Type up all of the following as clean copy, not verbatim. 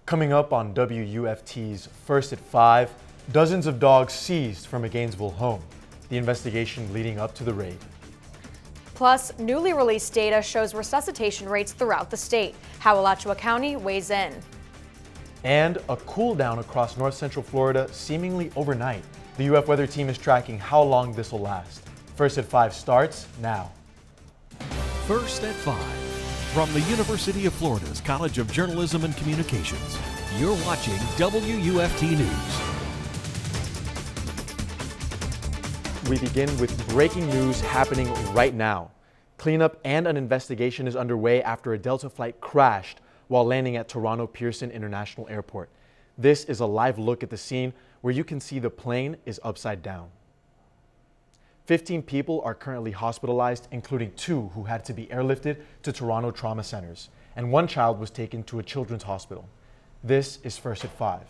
Coming up on WUFT's First at 5, dozens of dogs seized from a Gainesville home. The investigation leading up to the raid. Plus, newly released data shows resuscitation rates throughout the state. How Alachua County weighs in. And a cool down across north central Florida seemingly overnight. The UF weather team is tracking how long this will last. First at 5 starts now. First at 5. From the University of Florida's College of Journalism and Communications, you're watching WUFT News. We begin with breaking news happening right now. Cleanup and an investigation is underway after a Delta flight crashed while landing at Toronto Pearson International Airport. This is a live look at the scene where you can see the plane is upside down. 15 people are currently hospitalized, including 2 who had to be airlifted to Toronto trauma centers, and 1 child was taken to a children's hospital. This is First at 5.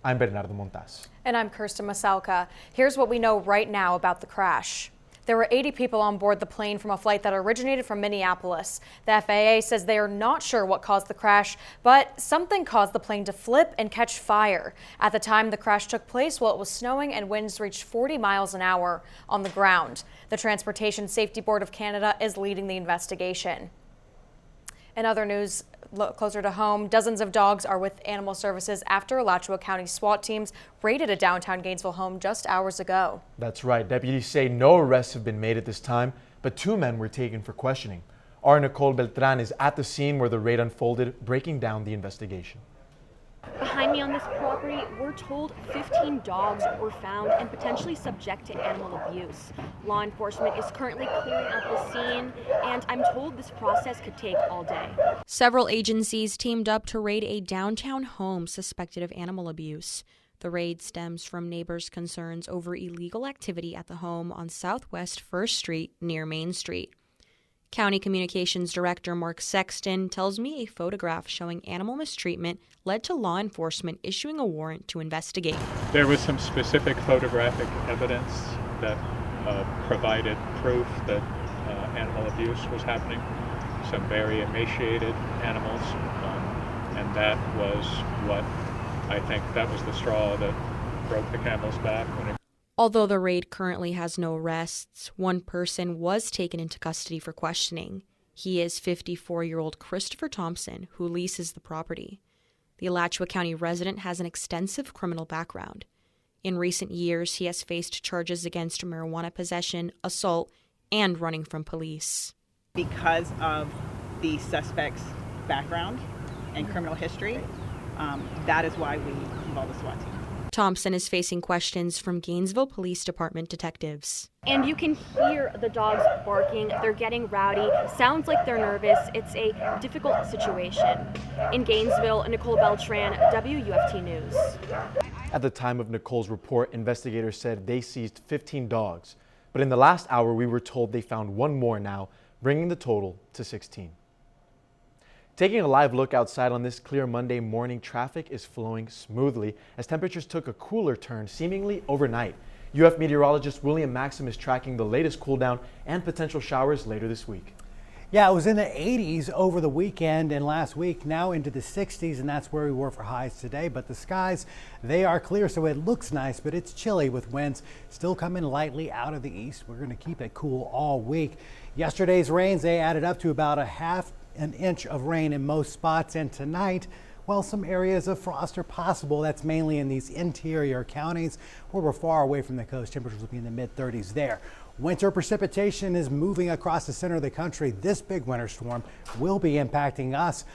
I'm Bernardo Montas. And I'm Kirsten Maselka. Here's what we know right now about the crash. There were 80 people on board the plane from a flight that originated from Minneapolis. The FAA says they are not sure what caused the crash, but something caused the plane to flip and catch fire. At the time the crash took place, it was snowing and winds reached 40 miles an hour on the ground. The Transportation Safety Board of Canada is leading the investigation. In other news, closer to home, dozens of dogs are with Animal Services after Alachua County SWAT teams raided a downtown Gainesville home just hours ago. That's right. Deputies say no arrests have been made at this time, but 2 men were taken for questioning. Our Nicole Beltran is at the scene where the raid unfolded, breaking down the investigation. Behind me on this property, we're told 15 dogs were found and potentially subject to animal abuse. Law enforcement is currently clearing out the scene, and I'm told this process could take all day. Several agencies teamed up to raid a downtown home suspected of animal abuse. The raid stems from neighbors' concerns over illegal activity at the home on Southwest 1st Street near Main Street. County Communications Director Mark Sexton tells me a photograph showing animal mistreatment led to law enforcement issuing a warrant to investigate. There was some specific photographic evidence that provided proof that animal abuse was happening. Some very emaciated animals, and that was what I think that was the straw that broke the camel's back. Although the raid currently has no arrests, 1 person was taken into custody for questioning. He is 54-year-old Christopher Thompson, who leases the property. The Alachua County resident has an extensive criminal background. In recent years, he has faced charges against marijuana possession, assault, and running from police. Because of the suspect's background and criminal history, that is why we involved the SWAT team. Thompson is facing questions from Gainesville Police Department detectives. And you can hear the dogs barking. They're getting rowdy. Sounds like they're nervous. It's a difficult situation. In Gainesville, Nicole Beltran, WUFT News. At the time of Nicole's report, investigators said they seized 15 dogs. But in the last hour, we were told they found 1 more now, bringing the total to 16. Taking a live look outside on this clear Monday morning, traffic is flowing smoothly as temperatures took a cooler turn seemingly overnight. UF meteorologist William Maxham is tracking the latest cool down and potential showers later this week. Yeah, it was in the 80s over the weekend and last week, now into the 60s, and that's where we were for highs today. But the skies, they are clear, so it looks nice, but it's chilly with winds still coming lightly out of the east. We're going to keep it cool all week. Yesterday's rains, they added up to about an inch of rain in most spots, and tonight, well, some areas of frost are possible. That's mainly in these interior counties where we're far away from the coast. Temperatures will be in the mid-30s there. Winter precipitation is moving across the center of the country. This big winter storm will be impacting us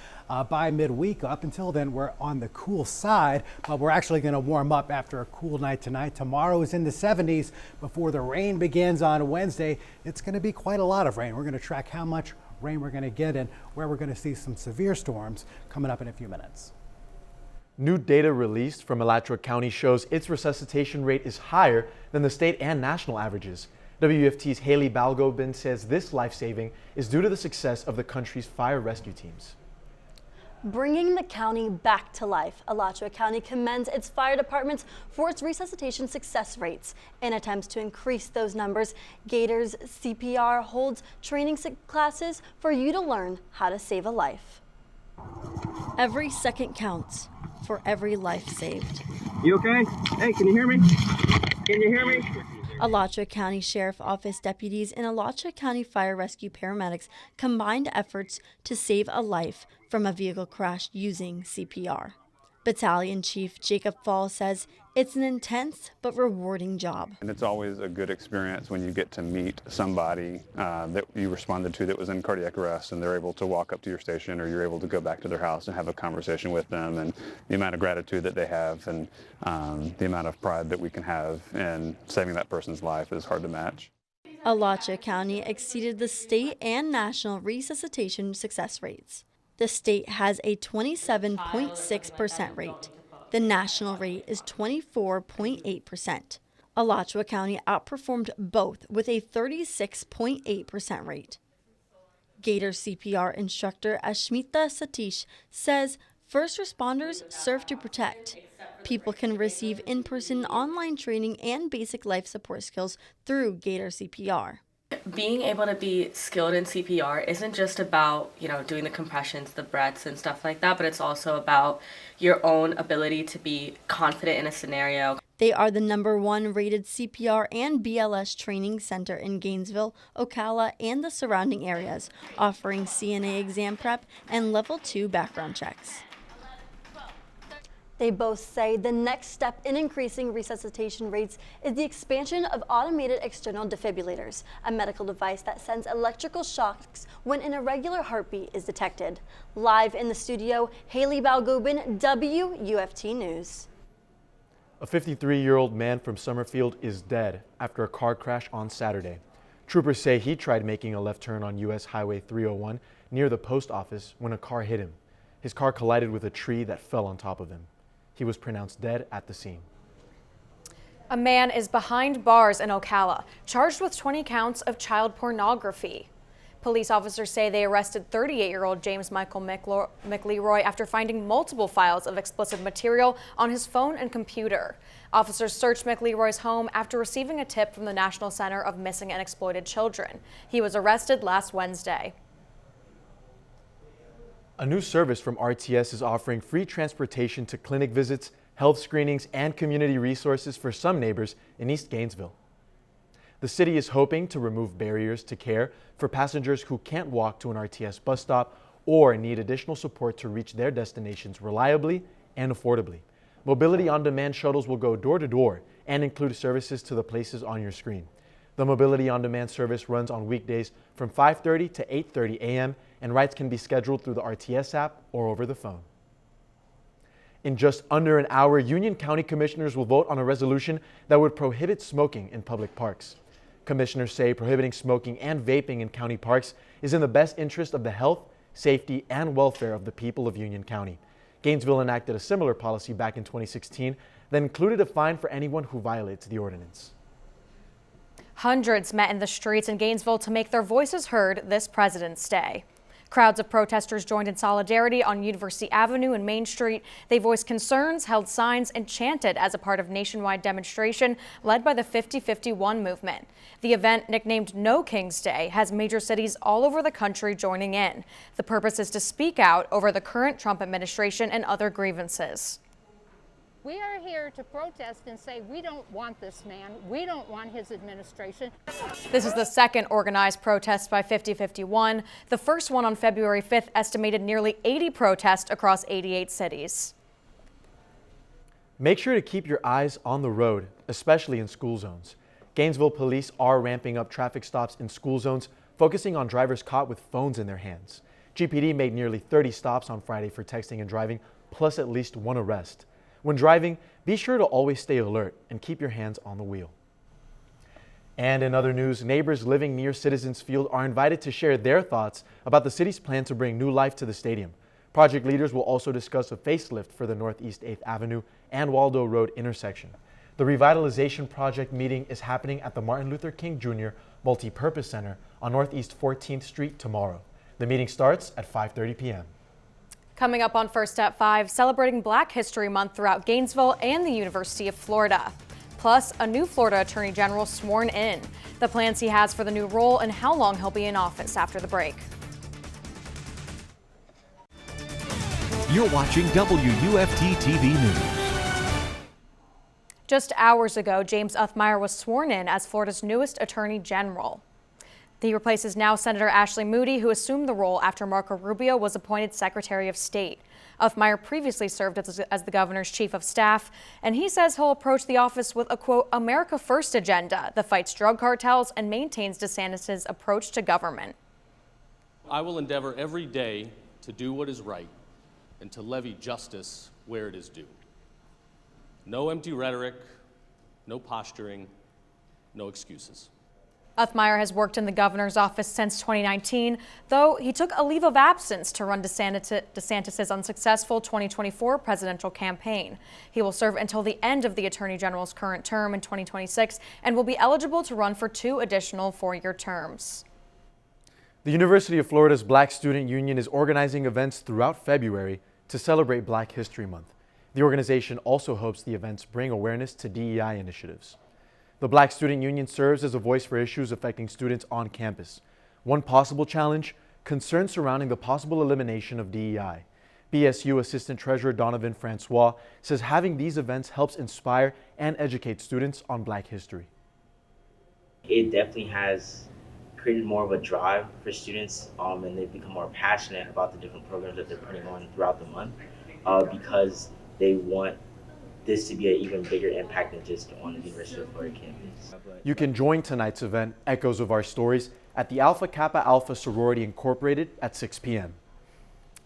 by midweek. Up until then, we're on the cool side, but we're actually going to warm up after a cool night tonight. Tomorrow is in the 70s before the rain begins on Wednesday. It's going to be quite a lot of rain. We're going to track how much rain we're going to get and where we're going to see some severe storms coming up in a few minutes. New data released from Alachua County shows its resuscitation rate is higher than the state and national averages. WUFT's Hayli Balgobin says this life-saving is due to the success of the country's fire rescue teams. Bringing the county back to life, Alachua County commends its fire departments for its resuscitation success rates. In attempts to increase those numbers, Gators CPR holds training classes for you to learn how to save a life. Every second counts. for every life saved. You okay? Hey, can you hear me? Can you hear me? Alachua County Sheriff Office deputies and Alachua County Fire Rescue paramedics combined efforts to save a life from a vehicle crash using CPR. Battalion Chief Jacob Fall says it's an intense but rewarding job. And it's always a good experience when you get to meet somebody that you responded to that was in cardiac arrest, and they're able to walk up to your station, or you're able to go back to their house and have a conversation with them, and the amount of gratitude that they have and the amount of pride that we can have in saving that person's life is hard to match. Alachua County exceeded the state and national resuscitation success rates. The state has a 27.6% rate. The national rate is 24.8%. Alachua County outperformed both with a 36.8% rate. Gator CPR instructor Ashmita Satish says first responders serve to protect. People can receive in-person online training and basic life support skills through Gator CPR. Being able to be skilled in CPR isn't just about, doing the compressions, the breaths and stuff like that, but it's also about your own ability to be confident in a scenario. They are the #1 rated CPR and BLS training center in Gainesville, Ocala, and the surrounding areas, offering CNA exam prep and level 2 background checks. They both say the next step in increasing resuscitation rates is the expansion of automated external defibrillators, a medical device that sends electrical shocks when an irregular heartbeat is detected. Live in the studio, Hayli Balgobin, WUFT News. A 53-year-old man from Summerfield is dead after a car crash on Saturday. Troopers say he tried making a left turn on U.S. Highway 301 near the post office when a car hit him. His car collided with a tree that fell on top of him. He was pronounced dead at the scene. A man is behind bars in Ocala, charged with 20 counts of child pornography. Police officers say they arrested 38-year-old James Michael McLeroy after finding multiple files of explicit material on his phone and computer. Officers searched McLeroy's home after receiving a tip from the National Center of Missing and Exploited Children. He was arrested last Wednesday. A new service from RTS is offering free transportation to clinic visits, health screenings, and community resources for some neighbors in East Gainesville. The city is hoping to remove barriers to care for passengers who can't walk to an RTS bus stop or need additional support to reach their destinations reliably and affordably. Mobility on Demand shuttles will go door to door and include services to the places on your screen. The Mobility on Demand service runs on weekdays from 5:30 to 8:30 a.m. and rides can be scheduled through the RTS app or over the phone. In just under an hour, Union County Commissioners will vote on a resolution that would prohibit smoking in public parks. Commissioners say prohibiting smoking and vaping in county parks is in the best interest of the health, safety, and welfare of the people of Union County. Gainesville enacted a similar policy back in 2016 that included a fine for anyone who violates the ordinance. Hundreds met in the streets in Gainesville to make their voices heard this President's Day. Crowds of protesters joined in solidarity on University Avenue and Main Street. They voiced concerns, held signs, and chanted as a part of nationwide demonstration led by the 50-51 movement. The event, nicknamed No King's Day, has major cities all over the country joining in. The purpose is to speak out over the current Trump administration and other grievances. We are here to protest and say we don't want this man. We don't want his administration. This is the second organized protest by 50-51. The first one on February 5th estimated nearly 80 protests across 88 cities. Make sure to keep your eyes on the road, especially in school zones. Gainesville police are ramping up traffic stops in school zones, focusing on drivers caught with phones in their hands. GPD made nearly 30 stops on Friday for texting and driving, plus at least one arrest. When driving, be sure to always stay alert and keep your hands on the wheel. And in other news, neighbors living near Citizens Field are invited to share their thoughts about the city's plan to bring new life to the stadium. Project leaders will also discuss a facelift for the Northeast 8th Avenue and Waldo Road intersection. The revitalization project meeting is happening at the Martin Luther King Jr. Multipurpose Center on Northeast 14th Street tomorrow. The meeting starts at 5:30 p.m. Coming up on First at 5, celebrating Black History Month throughout Gainesville and the University of Florida. Plus, a new Florida Attorney General sworn in, the plans he has for the new role, and how long he'll be in office after the break. You're watching WUFT-TV News. Just hours ago, James Uthmeier was sworn in as Florida's newest Attorney General. He replaces now Senator Ashley Moody, who assumed the role after Marco Rubio was appointed Secretary of State. Uthmeier previously served as the governor's chief of staff, and he says he'll approach the office with a, quote, America First agenda that fights drug cartels and maintains DeSantis' approach to government. I will endeavor every day to do what is right and to levy justice where it is due. No empty rhetoric, no posturing, no excuses. Uthmeier has worked in the governor's office since 2019, though he took a leave of absence to run DeSantis' unsuccessful 2024 presidential campaign. He will serve until the end of the Attorney General's current term in 2026 and will be eligible to run for 2 additional 4-year terms. The University of Florida's Black Student Union is organizing events throughout February to celebrate Black History Month. The organization also hopes the events bring awareness to DEI initiatives. The Black Student Union serves as a voice for issues affecting students on campus. One possible challenge, concerns surrounding the possible elimination of DEI. BSU Assistant Treasurer Donovan Francois says having these events helps inspire and educate students on Black history. It definitely has created more of a drive for students, and they've become more passionate about the different programs that they're putting on throughout the month because they want this to be an even bigger impact than just on the University of Florida campus. You can join tonight's event, Echoes of Our Stories, at the Alpha Kappa Alpha Sorority Incorporated at 6 p.m.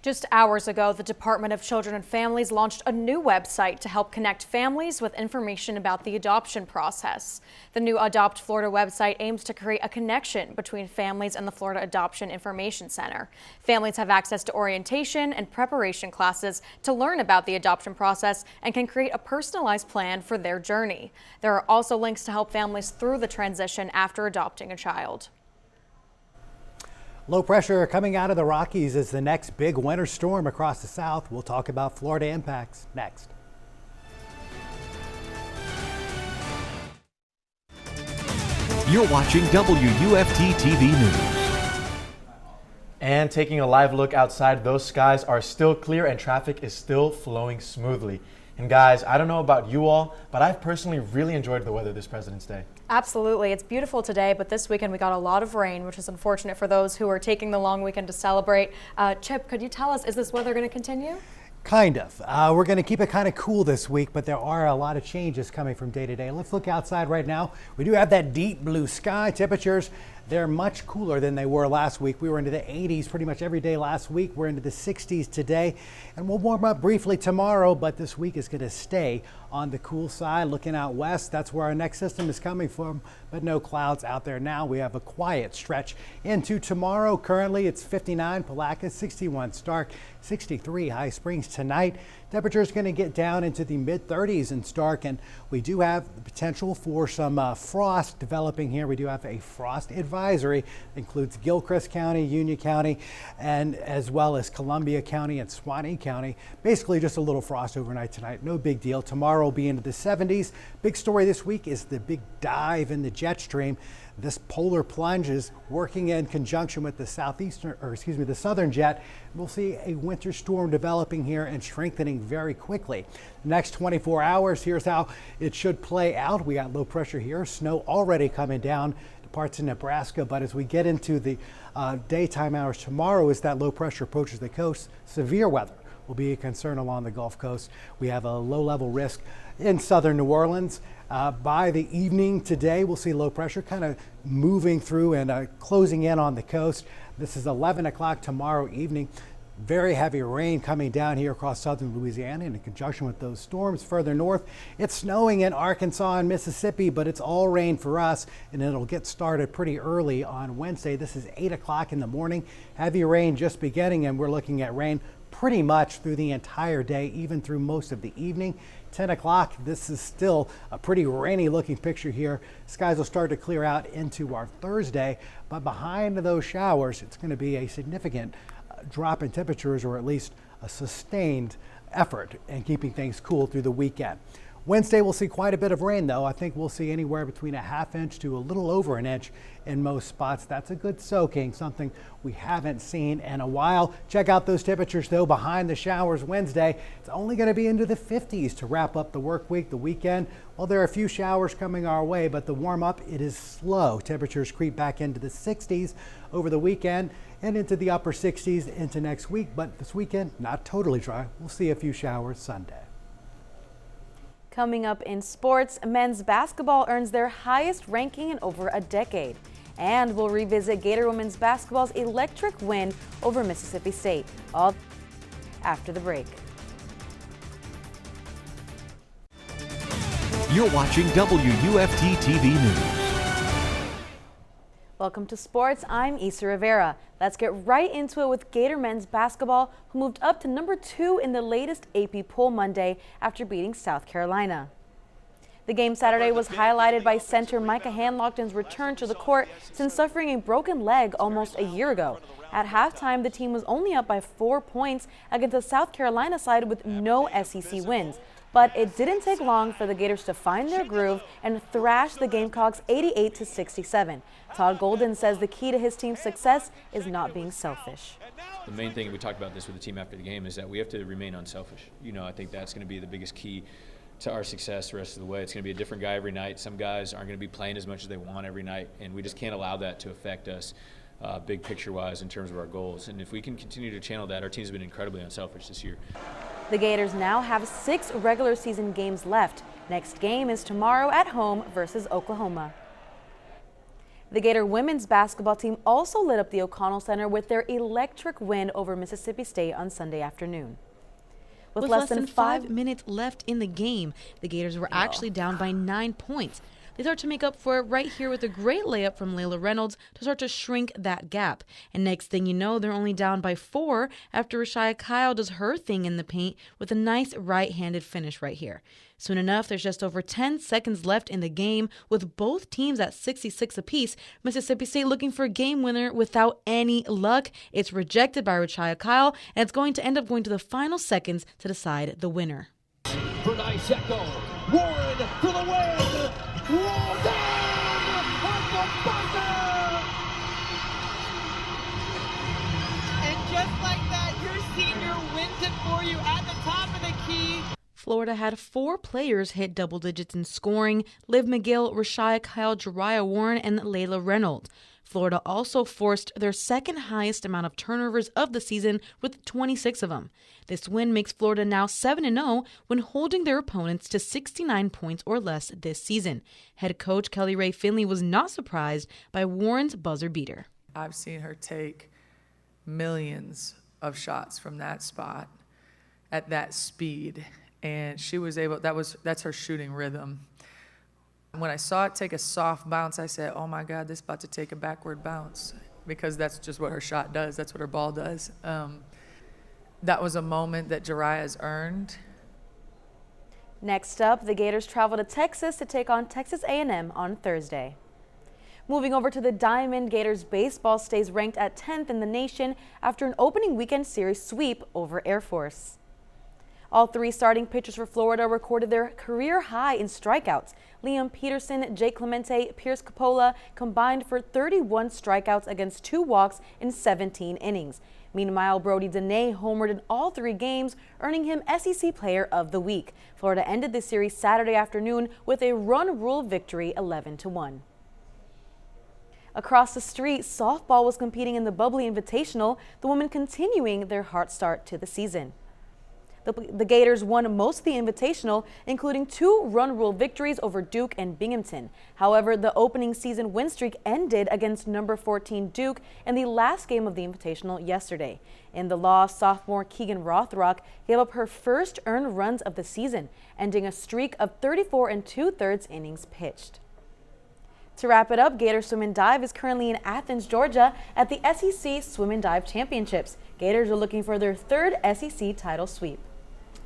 Just hours ago, the Department of Children and Families launched a new website to help connect families with information about the adoption process. The new Adopt Florida website aims to create a connection between families and the Florida Adoption Information Center. Families have access to orientation and preparation classes to learn about the adoption process and can create a personalized plan for their journey. There are also links to help families through the transition after adopting a child. Low pressure coming out of the Rockies is the next big winter storm across the south. We'll talk about Florida impacts next. You're watching WUFT-TV News. And taking a live look outside, those skies are still clear and traffic is still flowing smoothly. And guys, I don't know about you all, but I've personally really enjoyed the weather this President's Day. Absolutely. It's beautiful today, but this weekend we got a lot of rain, which is unfortunate for those who are taking the long weekend to celebrate. Chip, could you tell us, is this weather going to continue? Kind of. We're going to keep it kind of cool this week, but there are a lot of changes coming from day to day. Let's look outside right now. We do have that deep blue sky. Temperatures, they're much cooler than they were last week. We were into the 80s pretty much every day last week. We're into the 60s today, and we'll warm up briefly tomorrow, but this week is going to stay on the cool side. Looking out west, that's where our next system is coming from, but no clouds out there now. We have a quiet stretch into tomorrow. Currently, it's 59 Palaca, 61 Stark, 63 High Springs tonight. Temperature is going to get down into the mid-30s in Stark, and we do have the potential for some frost developing here. We do have a frost advisory that includes Gilchrist County, Union County, and as well as Columbia County and Suwannee County. Basically just a little frost overnight tonight. No big deal. Tomorrow will be into the 70s. Big story this week is the big dive in the jet stream. This polar plunge is working in conjunction with the the southern jet. We'll see a winter storm developing here and strengthening very quickly. The next 24 hours, here's how it should play out. We got low pressure here, snow already coming down to parts of Nebraska, but as we get into the daytime hours tomorrow, as that low pressure approaches the coast, severe weather will be a concern along the Gulf Coast. We have a low level risk in southern New Orleans. By the evening today, we'll see low pressure kind of moving through and closing in on the coast. This is 11 o'clock tomorrow evening. Very heavy rain coming down here across southern Louisiana in conjunction with those storms further north. It's snowing in Arkansas and Mississippi, but it's all rain for us, and it'll get started pretty early on Wednesday. This is 8 o'clock in the morning. Heavy rain just beginning, and we're looking at rain pretty much through the entire day, even through most of the evening. 10 o'clock, this is still a pretty rainy looking picture here. Skies will start to clear out into our Thursday, but behind those showers, it's going to be a significant drop in temperatures, or at least a sustained effort in keeping things cool through the weekend. Wednesday, we'll see quite a bit of rain, though. I think we'll see anywhere between a ½ inch to a little over an inch in most spots. That's a good soaking, something we haven't seen in a while. Check out those temperatures, though, behind the showers Wednesday. It's only going to be into the 50s to wrap up the work week. The weekend, well, there are a few showers coming our way, but the warm up, it is slow. Temperatures creep back into the 60s over the weekend and into the upper 60s into next week. But this weekend, not totally dry. We'll see a few showers Sunday. Coming up in sports, men's basketball earns their highest ranking in over a decade. And we'll revisit Gator women's basketball's electric win over Mississippi State. All after the break. You're watching WUFT-TV News. Welcome to sports. I'm Issa Rivera. Let's get right into it with Gator men's basketball, who moved up to number 2 in the latest AP poll Monday after beating South Carolina. The game Saturday was highlighted by center Micah Hanlogton's return to the court since suffering a broken leg almost a year ago. At halftime, the team was only up by 4 points against a South Carolina side with no SEC wins. But it didn't take long for the Gators to find their groove and thrash the Gamecocks 88-67. Todd Golden says the key to his team's success is not being selfish. The main thing, we talked about this with the team after the game, is that we have to remain unselfish. You know, I think that's going to be the biggest key to our success the rest of the way. It's going to be a different guy every night. Some guys aren't going to be playing as much as they want every night, and we just can't allow that to affect us big picture-wise in terms of our goals. And if we can continue to channel that, our team's been incredibly unselfish this year. The Gators now have 6 regular season games left. Next game is tomorrow at home versus Oklahoma. The Gator women's basketball team also lit up the O'Connell Center with their electric win over Mississippi State on Sunday afternoon. With less than 5 minutes left in the game, the Gators were actually down by 9 points. They start to make up for it right here with a great layup from Layla Reynolds to start to shrink that gap. And next thing you know, they're only down by 4 after Rashia Kyle does her thing in the paint with a nice right-handed finish right here. Soon enough, there's just over 10 seconds left in the game with both teams at 66 apiece. Mississippi State looking for a game winner without any luck. It's rejected by Rashia Kyle, and it's going to end up going to the final seconds to decide the winner. For nice echo, Warren for the win! Roll down at the buzzer! And just like that, your senior wins it for you at the top of the key. Florida had 4 players hit double digits in scoring: Liv McGill, Rashia Kyle, Jariah Warren, and Layla Reynolds. Florida also forced their second highest amount of turnovers of the season with 26 of them. This win makes Florida now 7-0 when holding their opponents to 69 points or less this season. Head coach Kelly Rae Finley was not surprised by Warren's buzzer beater. I've seen her take millions of shots from that spot at that speed, and she was able, that's her shooting rhythm. When I saw it take a soft bounce, I said, oh my God, this is about to take a backward bounce, because that's just what her shot does. That's what her ball does. That was a moment that Jariah's earned. Next up, the Gators travel to Texas to take on Texas A&M on Thursday. Moving over to the Diamond, Gators baseball stays ranked at 10th in the nation after an opening weekend series sweep over Air Force. All 3 starting pitchers for Florida recorded their career high in strikeouts. Liam Peterson, Jake Clemente, Pierce Coppola combined for 31 strikeouts against 2 walks in 17 innings. Meanwhile, Brody Dene homered in all 3 games, earning him SEC Player of the Week. Florida ended the series Saturday afternoon with a run rule victory 11-1. Across the street, softball was competing in the Bubbly Invitational, the women continuing their hot start to the season. The Gators won most of the Invitational, including 2 run rule victories over Duke and Binghamton. However, the opening season win streak ended against number 14 Duke in the last game of the Invitational yesterday. In the loss, sophomore Keegan Rothrock gave up her first earned runs of the season, ending a streak of 34 2/3 innings pitched. To wrap it up, Gator Swim and Dive is currently in Athens, Georgia at the SEC Swim and Dive Championships. Gators are looking for their 3rd SEC title sweep.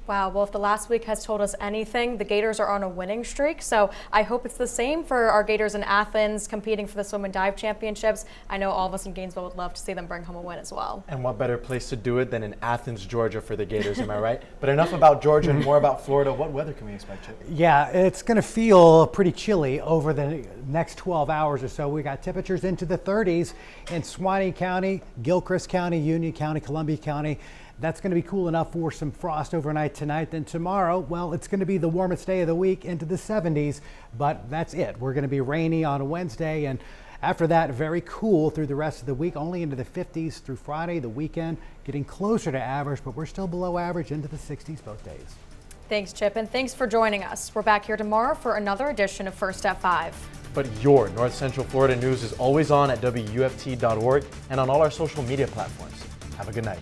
Wow, well, if the last week has told us anything, the Gators are on a winning streak. So I hope it's the same for our Gators in Athens competing for the swim and dive championships. I know all of us in Gainesville would love to see them bring home a win as well. And what better place to do it than in Athens, Georgia for the Gators, am I right? But enough about Georgia and more about Florida. What weather can we expect, Chip? Yeah, it's going to feel pretty chilly over the next 12 hours or so. We got temperatures into the 30s in Suwannee County, Gilchrist County, Union County, Columbia County. That's going to be cool enough for some frost overnight tonight. Then tomorrow, well, it's going to be the warmest day of the week into the 70s, but that's it. We're going to be rainy on a Wednesday, and after that, very cool through the rest of the week, only into the 50s through Friday, the weekend, getting closer to average, but we're still below average into the 60s both days. Thanks, Chip, and thanks for joining us. We're back here tomorrow for another edition of First at 5. But your North Central Florida news is always on at WUFT.org and on all our social media platforms. Have a good night.